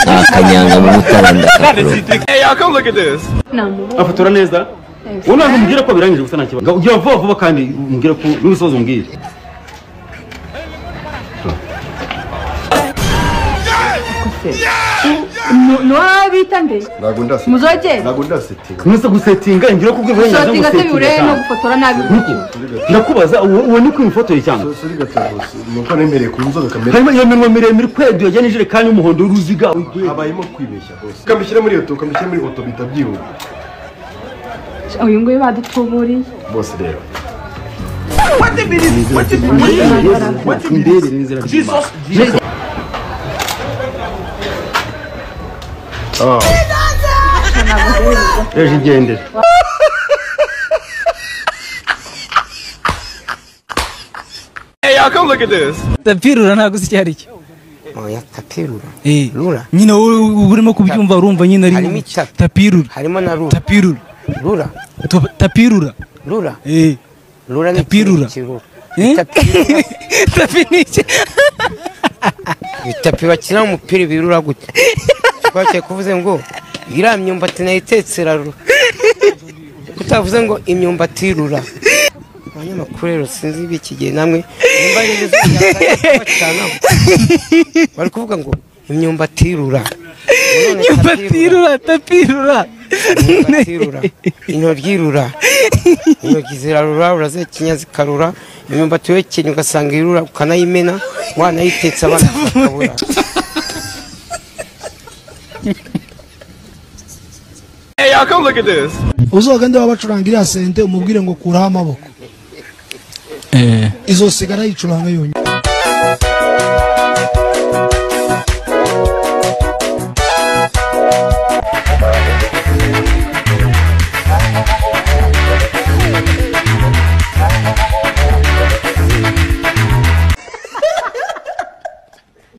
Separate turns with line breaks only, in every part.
akanyanga mu mutaranda.
Hey, y'all come look at this.
Afatora neza. Una ngumbwira ko birangije gusa nakibaga. Ugiye vuba kandi umbwira ko n'ubisoza umbwira.
No abitande.
Nagunda se.
Muzoje.
Nagunda setting.
Mwese gusettinga ngira ko ubwo
settinga tebure no gufotora nabi.
Ndakubaza uwo ni kwifotoye cyangwa.
Sori gatose. Nuko nemereye ku nzobe kamera.
Harimo iyo minwa miremire kwedu yageneje kandi y'umuhondo uruziga.
Habayimo kwibeshya bose. Kambishyira muri auto, kambishyira muri auto bitabyihuta.
Uyu nguyu badutuburiye.
Bose rero.
What the meaning? What the meaning? Jesus.
Ah.
Eje igendere.
Hey, y'all come look at this.
Tapirura ntago cyari cyo.
Oya tapirura.
Rura. Nyina urimo kubyumva urumva nyina ari tapirura.
Harimo na rura.
Tapirura.
Rura.
Tapirura.
Rura.
Rura ni tapirura.
Tapirura.
Tapiniche.
Tapi bakina umupira birura gute. Kwache kuvuze ngo gira imyumbati nayitetse raro. Kutavuze ngo imyumbati rura. Abanyamakuru rero sinzi bikigiye namwe nimba nigeze cyane. Bari kuvuga ngo imyumbati rura.
Imyumbati rura tapirura.
Imyumbati intoryi rura. Intoryi zirarura uraze kinyazi karura. Imyumbati we kinyu gasanga irura ukanayimena mwana yitetse abana bakabura.
Hey, y'all come look at this.
Uzogende wabacurangira sente umubwire ngo kuraho amaboko. Izo sigara yicuranga yonye.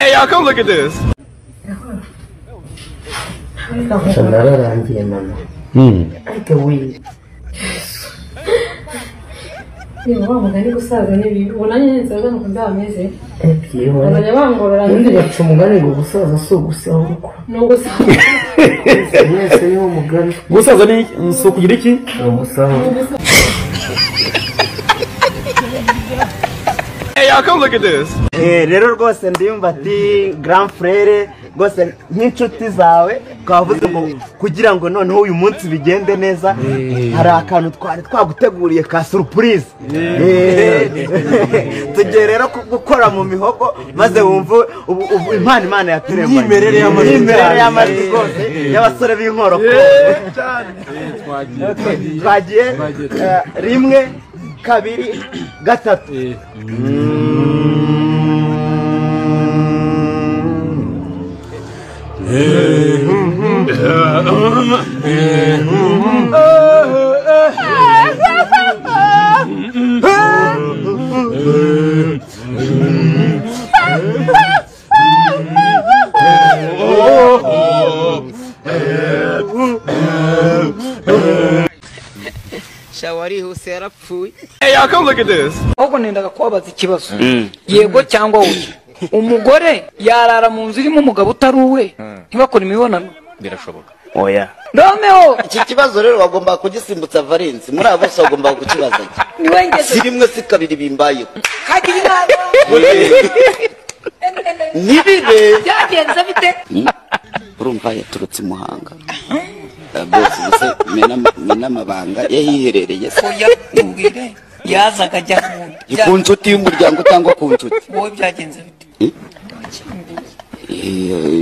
Hey, y'all come look at this.
Nararangiye mama. Ariko we.
Niba wamugani gusaza nibi ubonanye neza rero nkunda ameze.
Yewe.
Abanyabangorora
Ndi bacu umugani ngo gusaza so gusa uko.
no gusaza.
Mwese yo umugani.
Gusaza ni so kugira iki?
Umusaho.
Hey, y'all come look at this.
Rero rwose ndimba ati grand frère rwose nk'inshuti zawe twavuze ngo kugira ngo noneho uyu munsi bigende neza hari akantu twari twaguteguriye ka surprise. Tugiye rero gukora mu mihogo maze wumve impano Imana yaturemanye. Imerere y'amajwi rwose y'abasore b'inkoroko. Twagiye rimwe kabiri gatatu.
Shawari huse yarapfuye.
Hey, y'all come look at this.
Ahubwo nendaga kubabaza ikibazo. Yego cyangwa oya. Umugore yarara mu nzu irimo umugabo utaruwe ntibakora imibonano.
Birashoboka.
Oya.
Romeo.
Iki kibazo rero wagomba kugisimbutsa Valence. Muri abo bose wagomba kukibaza.
Ni wengeze.
Si rimwe si kabiri bimbayeho.
Kagira inama.
Nibibe.
Byagenze bite?
Urumva yaturutse Muhanga. Bose bose mena mabanga yahiherereye.
Oya ubwire yazaga ajya mu.
Ku nshuti y'umuryango cyangwa ku nshuti.
Wowe byagenze bite?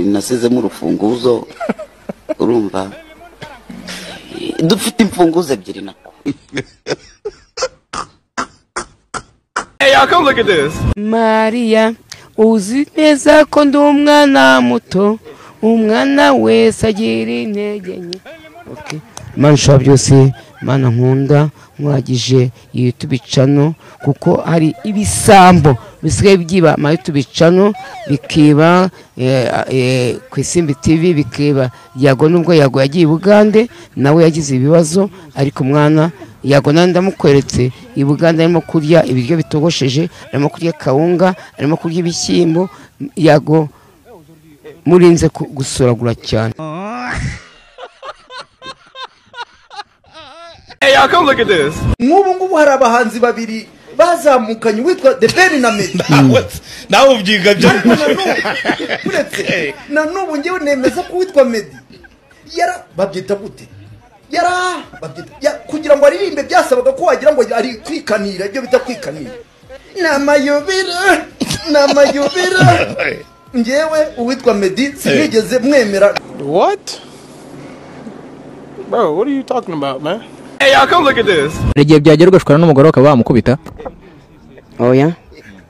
Nasizemo urufunguzo. Urumva dufite imfunguzo ebyiri nako.
Hey, y'all come look at this.
Maria uzi neza ko ndi umwana muto umwana wese agira intege nke. Okay. Mansha byose mana nkunda mwagije YouTube channel kuko hari ibisambo bisigaye byiba ma YouTube channel bikiba ku Isimbi TV bikiba Yago nubwo Yago yagiye Bugande nawe yagize ibibazo ariko mwana Yago ndamukweretse i Bugande arimo kurya ibiryo bitogosheje arimo kurya kawunga arimo kurya ibishyimbo Yago murinze gusuragura cyane.
Hey, y'all, come look at this.
Ngubu hari abahanzi babiri bazamukanye witwa The Ben na Meddy.
Nawe ubyiga byo.
Na nubu ngewe nemeza ko witwa Meddy yara babyita gute? Babyita kugira ngo aririmbe byasabaga ko wagira ngo ari kwikanira, ibyo bita kwikanira. Namayobera ngewe uwitwa Meddy sinigeze mwemera.
What? Bro, what are you talking about, man?
Hey, y'all, come look at this.
Igihe byagera ugashwana n'umugore bakaba bamukubita.
Oya,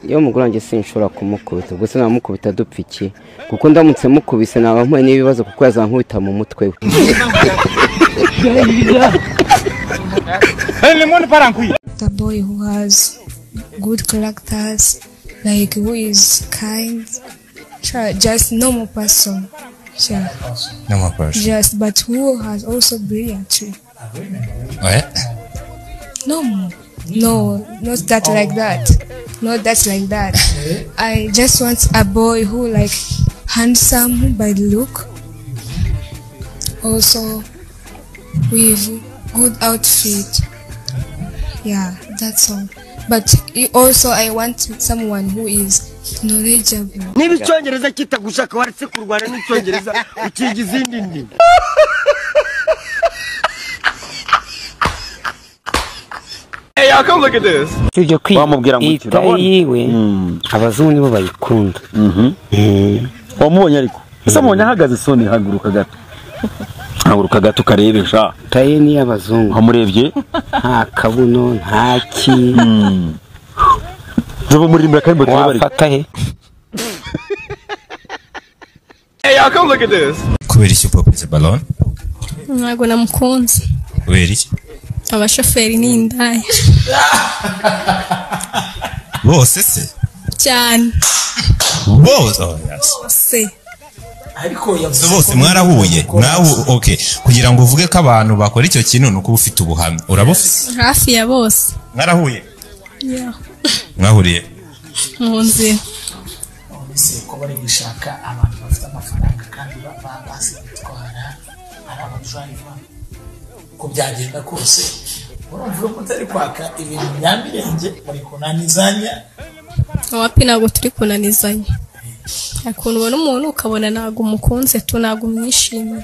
iyo umugore wanjye sinshobora kumukubita, gusa namukubita dupfiki kuko ndamutse mukubise naba mpuye n'ibibazo kuko yazankubita mu mutwe we.
The boy who has good characters, like who is kind, just normal person. Sure.
Normal person.
Just, but who has also brilliant too.
What?
No, not that like that. Not that like that. I just want a boy who like handsome by the look. Also with good outfit. Yeah, that's all. But also I want someone who is knowledgeable.
Niba icyongereza kitagushaka waretse kurwana n'icyongereza ukiga izindi ndimi.
Hey, y'all, come look at this.
Wamubwira ngo
yiwe abazungu nibo bayikunda.
Wamubonye ariko ese mubonye ahagaze soni haguruka gato karebesha
taye ni y'abazungu.
Wamurebye
nta kabuno nta ki.
Zobo murimbira kandi bari
wafata he.
Hey, y'all, come look at this.
Kubera iki popeze ballon?
Ntago namukunze.
Kubera iki?
Abashoferi ni indaya.
Bose se?
Cyane.
Bose? Oh, yes.
Bose.
Ariko yavuze bose mwarahuye. Nawe okay. Kugira ngo uvuge ko abantu bakora icyo kintu nuko ufite ubuhamya. Urabufite?
Hafi ya bose.
Mwarahuye?
Yeah.
Mwahuriye?
Mu nzira.
Ese ko bari gushaka abantu bafite amafaranga kandi bazi gutwara ari abadriver ko byagenda kose urumva ko mutari kwaka ibintu byambirenge muri kunanizanya.
Wapi ntabwo turi kunanizanya. Akuntu ubona umuntu ukabona ntabwo umukunze tu ntabwo umwishimiye.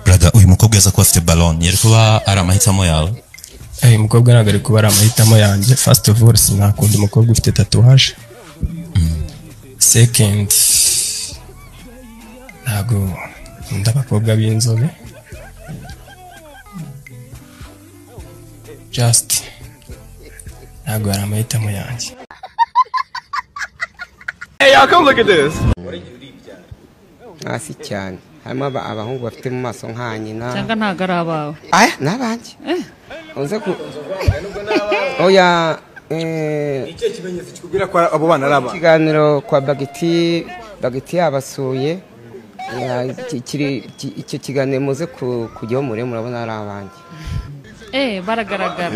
Brother, uyu mukobwa yaza kuba afite ballon yari kuba ari amahitamo yawe?
Umukobwa ntabwo ari kuba ari amahitamo yanjye. First of all sinakunda umukobwa ufite tatuwaje. Second, ntabwo nkunda abakobwa b'inzobe. Just ntabwo ari amahitamo yanjye.
Hey, y'all, come look at this.
Asi cyane harimo abahungu bafite mu maso nka nyina
cyangwa ntago ari abawe.
N'abanje uze ku oya
icyo kimenyetso kikubwira ko abo bana ari aba
ikiganiro kwa bagiti yabasuye icyo kiganiro muze kujyaho murabona ari abanje.
Baragaragara.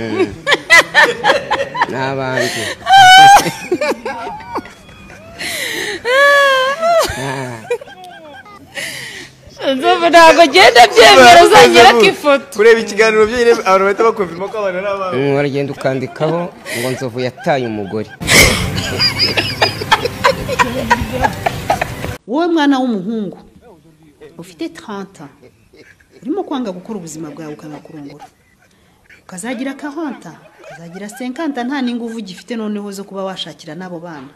N'abanje.
Ntabwo agenda byemera uzongera k'ifoto.
Kureba ikiganiro byine abantu bahita bakumva ko abantu ari abana.
Waragenda ukandikaho ngo Nzovu yataye umugore.
Wowe mwana w'umuhungu ufite 30 urimo kwanga gukora ubuzima bwawe ukanga kurongora. Ukazagira 40, ukazagira 50 nta n'inguvu gifite noneho zo kuba washakira nabo bana.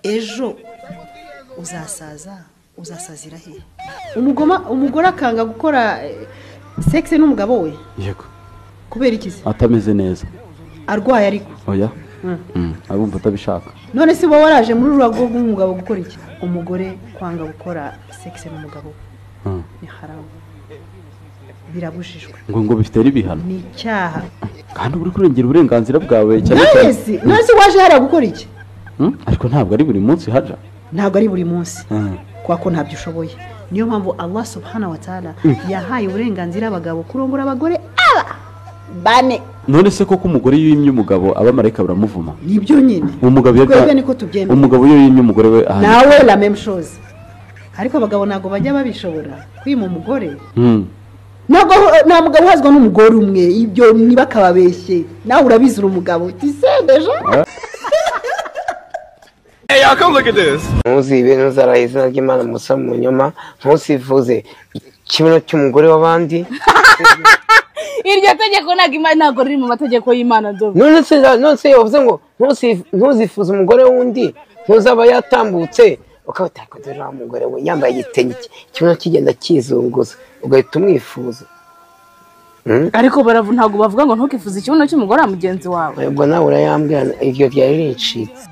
Ejo uzasazira he? Umugore akanga gukora sex n'umugabo we.
Yego.
Kubera iki se?
Atameze neza.
Arwaye ariko.
Oya. Abumva atabishaka.
None se bo waraje muri rugo rw'umugabo gukora iki? Umugore kwanga gukora sex n'umugabo. Ni haramu. Birabujijwe.
Ngo bifite ibihano.
Ni cyaha.
Kandi uri kurengera uburenganzira bwawe cyane
cyane. Nasi waje hara gukora iki?
Ariko ntabwo ari buri munsi haja.
Ntabwo ari buri munsi. Kwako ntabyo ushoboye. Niyo mpamvu Allah subhanahu wa ta'ala yahaye uburenganzira abagabo kurongora abagore bane.
None se koko umugore yimye umugabo abamarayika baramuvuma?
Nibyo nyine.
Umugabo
twebwe niko tubyemera.
Umugabo yo yimye umugore we
nawe la même chose. ariko abagabo ntabwo bajya babishobora kwima umugore ntabwo nta mugabo uhazwa n'umugore umwe ibyo niba akababeshye nawe urabizi uri umugabo utisendeje.
Hey, y'all, come look at this.
Ntuzibe ntuzaraye izina ry'Imana musa mu nyoma ntusifuze ikibuno cy'umugore w'abandi.
Iryo tegeko ntabwo riri mu mategeko y'Imana dobe.
None se yavuze ngo ntuzifuze umugore wundi ntuzaba yatambutse ukabataka dore wa mugore we yambaye igitenge ikibuno kigenda kizunguza ugahita umwifuza.
Ariko ntabwo bavuga ngo ntukifuze ikibuno cy'umugore wa mugenzi wawe.
Ubwo nawe urayambwira iryo ryari ricitse.